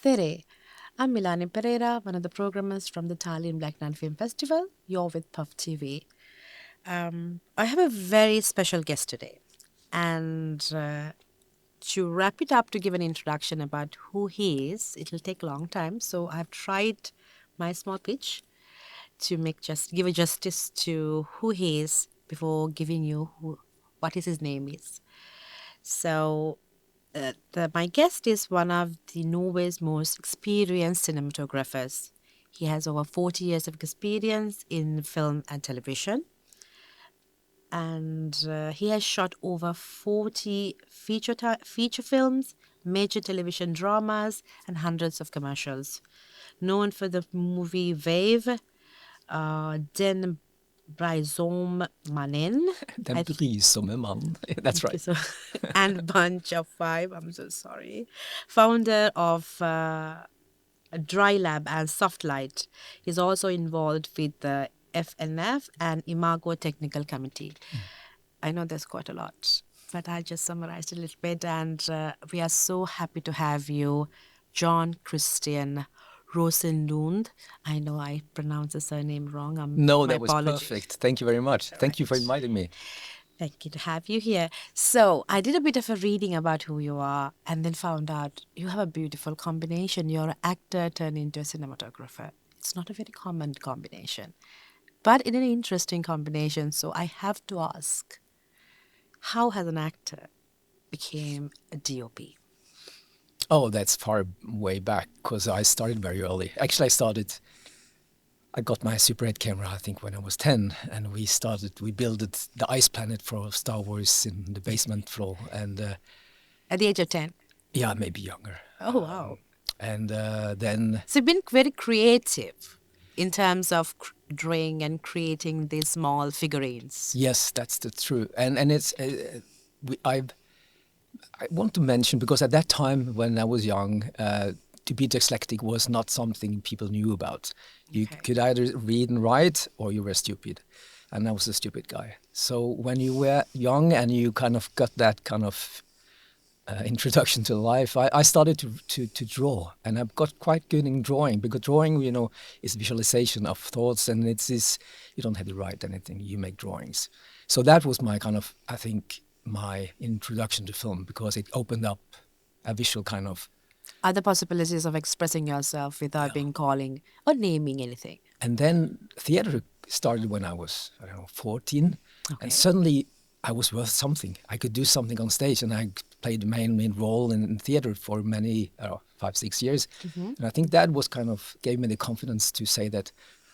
Tere. I'm Milani Perera, one of the programmers from the Italian Black Night Film Festival. You're with PÖFF TV. I have a very special guest today. And to wrap it up, to give an introduction about who he is, it'll take a long time. So I've tried my small pitch to give a justice to who he is before giving you what his name is. So my guest is one of the Norway's most experienced cinematographers. He has over 40 years of experience in film and television. And he has shot over 40 feature films, major television dramas, and hundreds of commercials. Known for the movie Wave, Den Brysomme Mannen. Den Brysomme Mann. That's right. And Bunch of Five. I'm so sorry. Founder of Drylab and Softlights. He's also involved with the FNF and IMAGO Technical Committee. I know there's quite a lot, but I just summarized a little bit. And we are so happy to have you, John Christian Rosenlund. I know I pronounced the surname wrong. No, that was perfect. Thank you very much. Thank you for inviting me. Thank you to have you here. So I did a bit of a reading about who you are and then found out you have a beautiful combination. You're an actor turned into a cinematographer. It's not a very common combination, but in an interesting combination. So I have to ask, how has an actor became a DOP? Oh, that's far way back because I started very early. Actually, I got my Super 8 camera, I think, when I was 10, and we built the ice planet for Star Wars in the basement floor. And at the age of 10? Yeah, maybe younger. Oh, wow. And then... So you've been very creative in terms of drawing and creating these small figurines. Yes, that's the truth. And it's... I want to mention, because at that time when I was young, to be dyslexic was not something people knew about. You could either read and write or you were stupid. And I was a stupid guy. So when you were young and you kind of got that kind of introduction to life, I started to draw. And I've got quite good in drawing, because drawing, is visualization of thoughts, and you don't have to write anything, you make drawings. So that was my kind of, I think, my introduction to film, because it opened up a visual kind of... Other possibilities of expressing yourself without being calling or naming anything. And then theater started when I was, 14. Okay. And suddenly I was worth something. I could do something on stage, and I played the main role in theater for many, 5-6 years. Mm-hmm. And I think that was kind of gave me the confidence to say that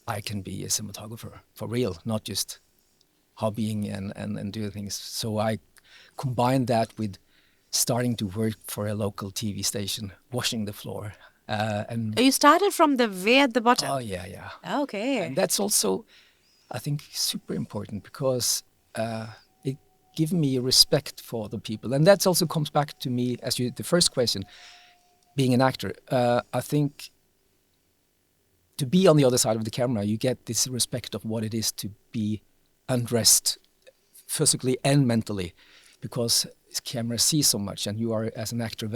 I can be a cinematographer for real, not just hobbying and do things. So I combined that with starting to work for a local TV station, washing the floor. And you started from the way at the bottom? Oh, yeah. Okay. And that's also, I think, super important, because it gives me a respect for the people. And that also comes back to me, the first question, being an actor. I think to be on the other side of the camera, you get this respect of what it is to be undressed physically and mentally, because camera sees so much, and you are, as an actor,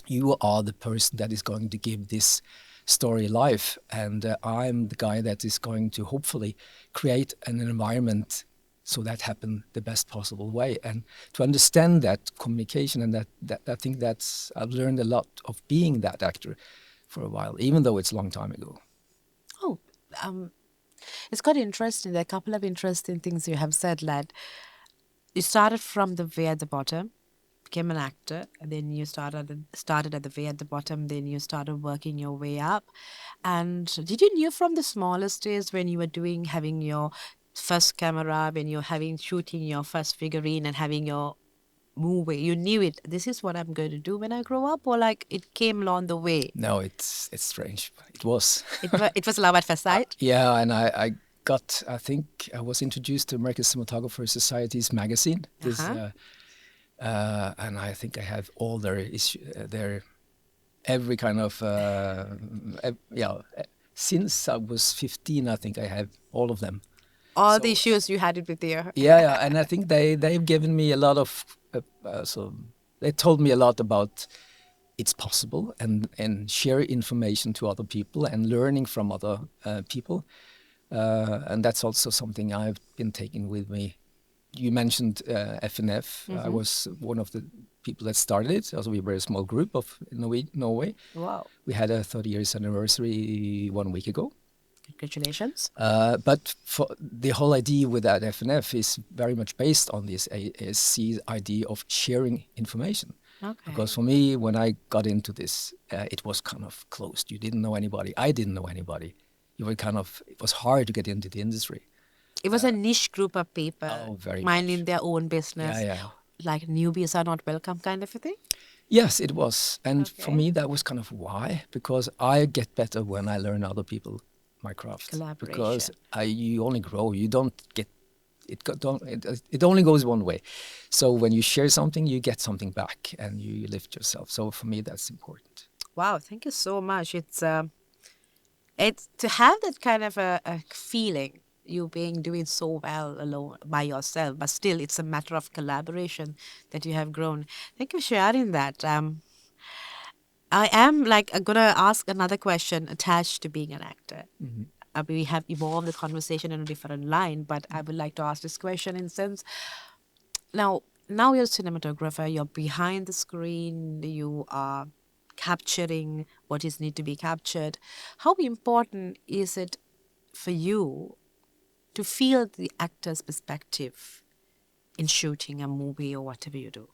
you are the person that is going to give this story life, and I'm the guy that is going to hopefully create an environment so that happen the best possible way. And to understand that communication, and that I think I've learned a lot of being that actor for a while, even though it's a long time ago. Oh, it's quite interesting. There are a couple of interesting things you have said, lad. You started from the way at the bottom, became an actor, and then you started at the way at the bottom, then you started working your way up. And did you knew from the smallest days when you were having your first camera, when you're shooting your first figurine and having your movie, you knew it, this is what I'm going to do when I grow up, or like it came along the way? No, it's strange. It was. It was love at first sight? Yeah, and I think I was introduced to American Cinematographer Society's magazine. And I think I have all their every kind of, since I was 15, I think I have all of them. All the issues you had it with you. Yeah, and I think they've given me a lot of, they told me a lot about it's possible, and share information to other people and learning from other people. And that's also something I've been taking with me. You mentioned FNF. I was one of the people that started it. Also, we were a small group of Norway. Wow. We had a 30 years anniversary 1 week ago. Congratulations. But for the whole idea with that FNF is very much based on this ASC idea of sharing information. Okay. Because for me, when I got into this, it was kind of closed. You didn't know anybody. I didn't know anybody. You were it was hard to get into the industry. It was a niche group of people Very minding much. their own business. Yeah. Like newbies are not welcome kind of a thing? Yes, it was. And for Okay. me, that was kind of why. Because I get better when I learn other people my craft. Collaboration. Because you only grow. You don't get... It only goes one way. So when you share something, you get something back and you lift yourself. So for me, that's important. Wow, thank you so much. It's to have that kind of a feeling, you doing so well alone by yourself, but still it's a matter of collaboration that you have grown. Thank you for sharing that. I am gonna ask another question attached to being an actor. We have evolved the conversation in a different line, but I would like to ask this question in sense. Now you're a cinematographer, you're behind the screen, you are capturing what is need to be captured. How important is it for you to feel the actor's perspective in shooting a movie or whatever you do?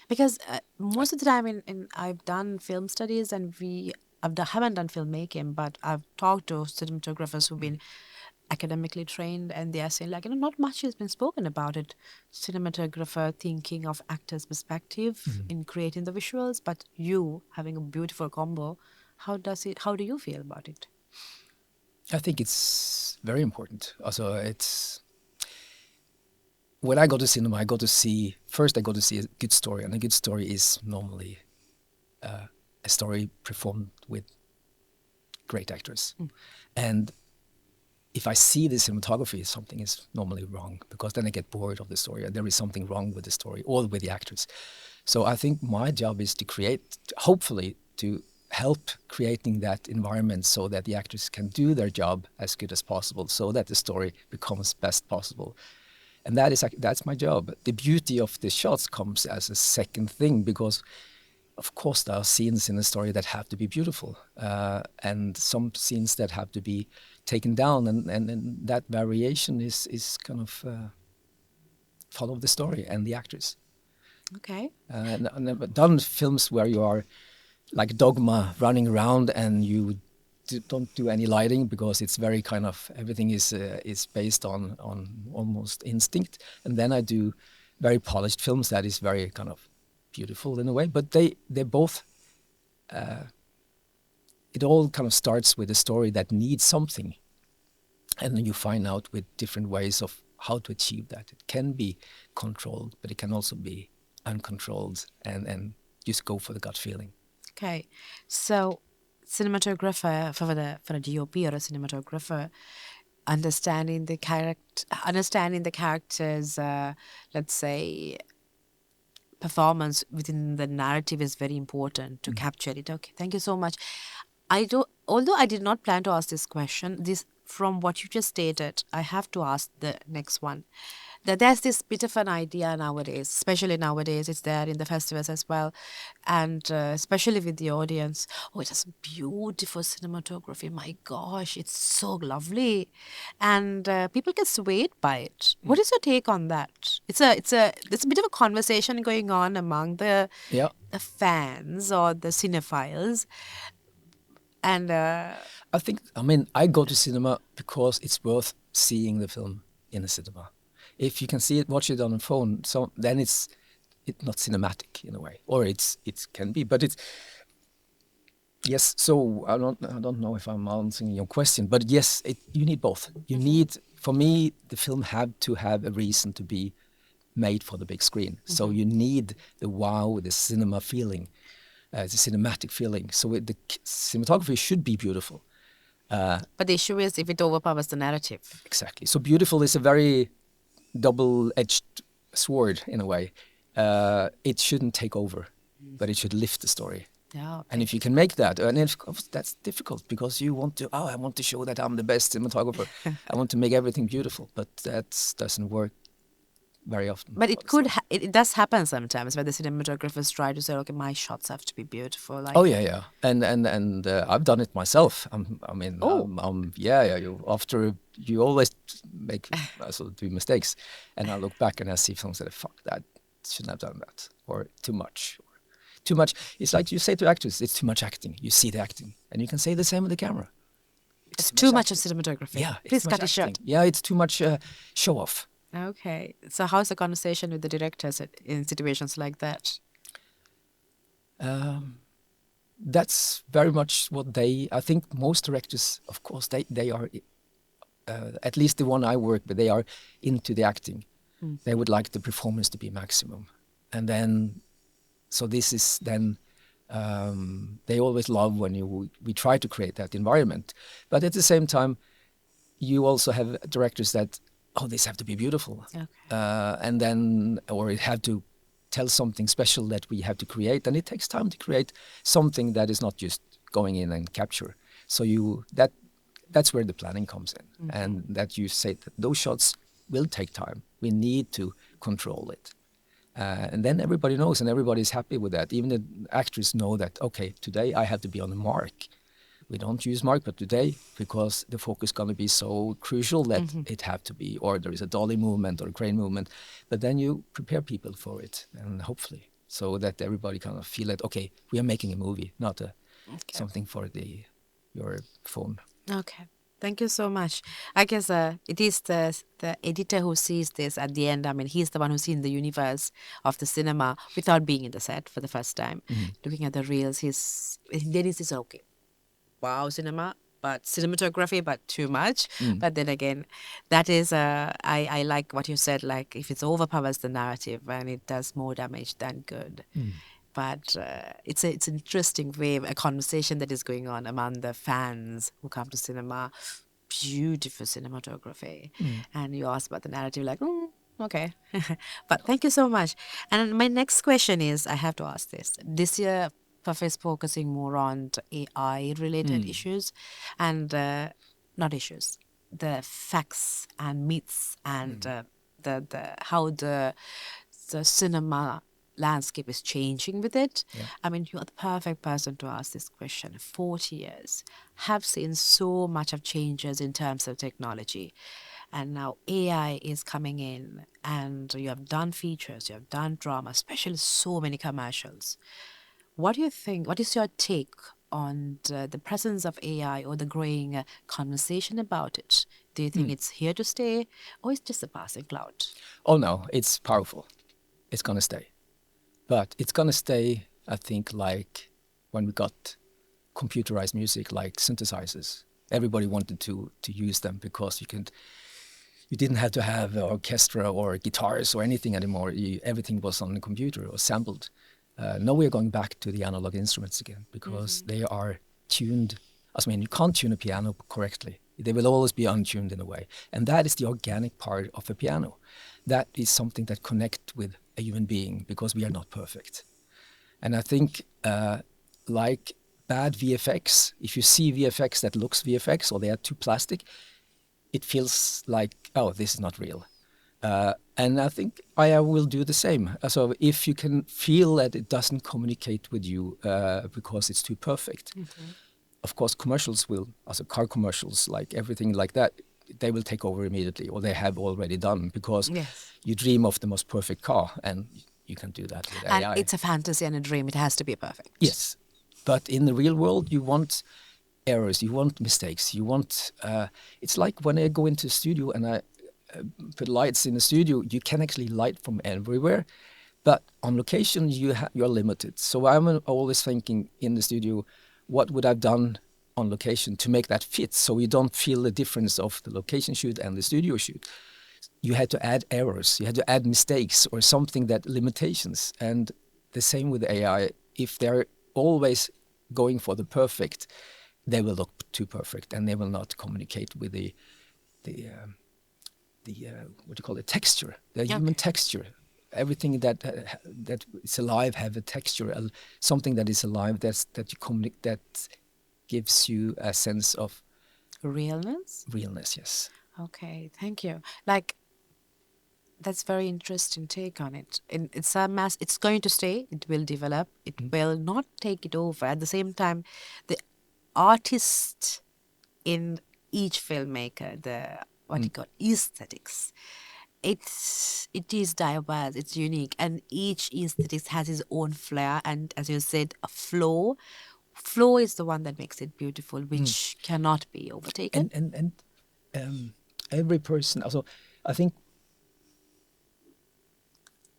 Because most of the time I've done film studies and haven't done filmmaking, but I've talked to cinematographers who've been academically trained, and they are saying not much has been spoken about it. Cinematographer thinking of actor's perspective in creating the visuals, but you having a beautiful combo. How do you feel about it? I think it's very important. Also, when I go to cinema, I go to see a good story, and a good story is normally a story performed with great actors. And if I see the cinematography, something is normally wrong, because then I get bored of the story, and there is something wrong with the story or with the actors. So I think my job is to hopefully to help creating that environment so that the actors can do their job as good as possible, so that the story becomes best possible. And that's my job. The beauty of the shots comes as a second thing, because of course there are scenes in the story that have to be beautiful, and some scenes that have to be taken down, and that variation is kind of follow the story and the actors. Okay. And I've done films where you are like Dogma, running around and you don't do any lighting, because it's very kind of everything is based on almost instinct. And then I do very polished films that is very kind of beautiful in a way, but they both it all kind of starts with a story that needs something, and then you find out with different ways of how to achieve that. It can be controlled, but it can also be uncontrolled, and just go for the gut feeling. Okay, so cinematographer for a DOP or a cinematographer, understanding the character's let's say performance within the narrative is very important to capture it. Okay, thank you so much. Although I did not plan to ask this question, from what you just stated, I have to ask the next one. That there's this bit of an idea nowadays, especially nowadays, it's there in the festivals as well, and especially with the audience. Oh, it has beautiful cinematography. My gosh, it's so lovely, and people get swayed by it. What is your take on that? There's a bit of a conversation going on among the fans or the cinephiles, and I go to cinema because it's worth seeing the film in the cinema. If you can watch it on a phone, then it's not cinematic in a way, or it can be, but it's yes. So I don't know if I'm answering your question, but yes, you need both. You need, for me, the film had to have a reason to be made for the big screen. So you need the wow, the cinema feeling, the cinematic feeling. So the cinematography should be beautiful. But the issue is if it overpowers the narrative. Exactly. So beautiful is a very double-edged sword in a way. It shouldn't take over. but it should lift the story. Yeah. And if you can make that, and of course that's difficult because you want to, I want to show that I'm the best cinematographer. I want to make everything beautiful, but that doesn't work very often. But it does happen sometimes where the cinematographers try to say, okay, my shots have to be beautiful. Like, oh yeah, and I've done it myself. After you always make do mistakes, and I look back and I see films that fuck that, shouldn't have done that, or too much. It's like you say to actors, it's too much acting. You see the acting, and you can say the same with the camera. It's too much of cinematography. Yeah, please cut it short. Yeah, it's too much show off. Okay, so how's the conversation with the directors in situations like that? That's very much what I think most directors, of course, they are, at least the one I work with, they are into the acting. They would like the performance to be maximum. And then, so this is then, they always love when we try to create that environment. But at the same time, you also have directors that, this have to be beautiful. Okay. And then, or it have to tell something special that we have to create. And it takes time to create something that is not just going in and capture. So that's where the planning comes in. And that you say that those shots will take time. We need to control it. And then everybody knows and everybody's happy with that. Even the actors know that, okay, today I have to be on the mark. We don't use mark, but today, because the focus is going to be so crucial that it have to be, or there is a dolly movement or a crane movement. But then you prepare people for it, and hopefully, so that everybody kind of feel that, okay, we are making a movie, not something for your phone. Okay. Thank you so much. I guess it is the editor who sees this at the end. I mean, he's the one who's seen the universe of the cinema without being in the set for the first time. Looking at the reels, then he says, okay, wow, cinema, but cinematography, but too much. But then again, that is, I like what you said, like if it overpowers the narrative and it does more damage than good. But it's an interesting way, a conversation that is going on among the fans who come to cinema. Beautiful cinematography. And you ask about the narrative, like, okay. But thank you so much. And my next question is, I have to ask this. This year, PÖFF is focusing more on AI-related issues and not issues, the facts and myths and how the cinema landscape is changing with it. Yeah. I mean, you are the perfect person to ask this question. 40 years have seen so much of changes in terms of technology. And now AI is coming in and you have done features, you have done drama, especially so many commercials. What do you think, what is your take on the presence of AI or the growing conversation about it? Do you think it's here to stay or it's just a passing cloud? Oh no, it's powerful. It's going to stay. But it's going to stay, I think, like when we got computerized music, like synthesizers. Everybody wanted to use them because you didn't have to have an orchestra or guitars or anything anymore. Everything was on the computer or sampled. Now we're going back to the analog instruments again because they are tuned. I mean, you can't tune a piano correctly. They will always be untuned in a way. And that is the organic part of a piano. That is something that connects with a human being because we are not perfect. And I think like bad VFX, if you see VFX that looks VFX or they are too plastic, it feels like, oh, this is not real. And I think I will do the same. So if you can feel that it doesn't communicate with you because it's too perfect, of course commercials will, also car commercials, like everything like that, they will take over immediately, or they have already done, because you dream of the most perfect car, and you can do that with AI. And it's a fantasy and a dream. It has to be perfect. Yes, but in the real world, you want errors, you want mistakes, you want. It's like when I go into a studio and I put lights in the studio, you can actually light from everywhere, but on location you're limited. So I'm always thinking in the studio, what would I've done on location to make that fit, so you don't feel the difference of the location shoot and the studio shoot. You had to add errors, you had to add mistakes or something, that limitations. And the same with AI. If they're always going for the perfect, they will look too perfect and they will not communicate with the what do you call it, texture, the human texture. everything that that is alive have a texture, something that is alive that you communicate, that gives you a sense of Realness? realness. Yes. Okay, thank you. Like, that's very interesting take on it. It's a mass. It's going to stay. It will develop. It will not take it over. At the same time, the artist in each filmmaker, the what you call aesthetics, it is diverse. It's unique, and each aesthetics has its own flair. And as you said, a flow. Flow is the one that makes it beautiful, which cannot be overtaken. And every person. Also, I think.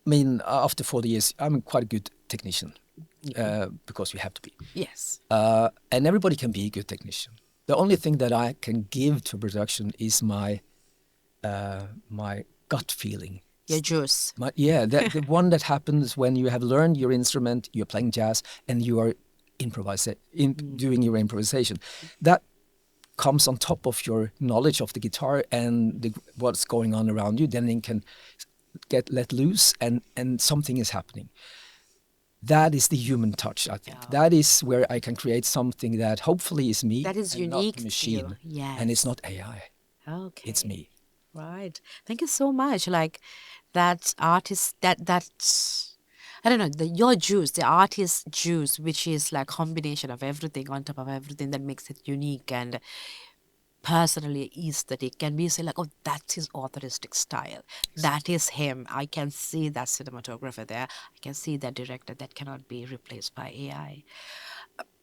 I mean, after 40 years, I'm quite a good technician because you have to be. Yes. And everybody can be a good technician. The only thing that I can give to production is my my gut feeling. Your juice. The one that happens when you have learned your instrument, you're playing jazz, and you are doing your improvisation. That comes on top of your knowledge of the guitar and what's going on around you. Then it can get let loose, and something is happening. That is the human touch, I think. Yeah. That is where I can create something that hopefully is me. That is and unique not the to machine. you. Yes. And it's not AI. Okay. It's me. Right. Thank you so much. Like that artist, I don't know, your juice, the artist's juice, which is like combination of everything on top of everything that makes it unique and personally aesthetic, can be say like, oh, that's his authoristic style. That is him. I can see that cinematographer there. I can see that director that cannot be replaced by AI.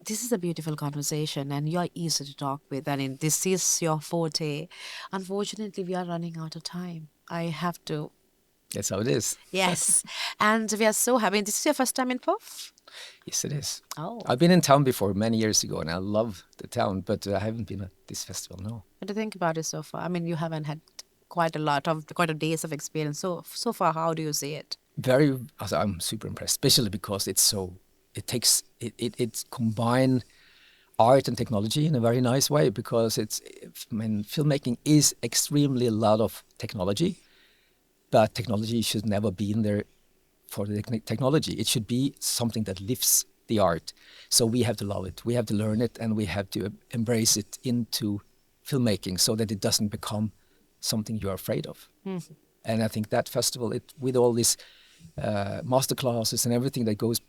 This is a beautiful conversation, and you're easy to talk with. I mean, this is your forte. Unfortunately, we are running out of time. I have to. That's how it is. Yes. And we are so happy. This is your first time in PÖFF? Yes, it is. Oh. I've been in town before many years ago, and I love the town, but I haven't been at this festival, no. What do you think about it so far? I mean, you haven't had quite a days of experience. So far, how do you see it? I'm super impressed, especially because it's combined art and technology in a very nice way, because filmmaking is extremely a lot of technology, but technology should never be in there for the technology. It should be something that lifts the art. So we have to love it, we have to learn it, and we have to embrace it into filmmaking so that it doesn't become something you're afraid of. Mm-hmm. And I think that festival, with all these master classes and everything that goes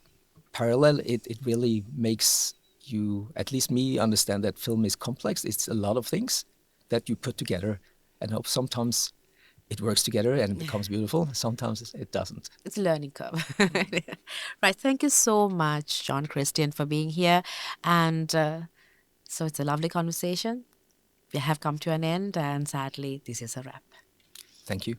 parallel, it really makes you, at least me, understand that film is complex. It's a lot of things that you put together, and hope sometimes it works together and it becomes beautiful. Sometimes it doesn't. It's a learning curve. Right. Thank you so much, John Christian, for being here. And so it's a lovely conversation. We have come to an end, and sadly, this is a wrap. Thank you.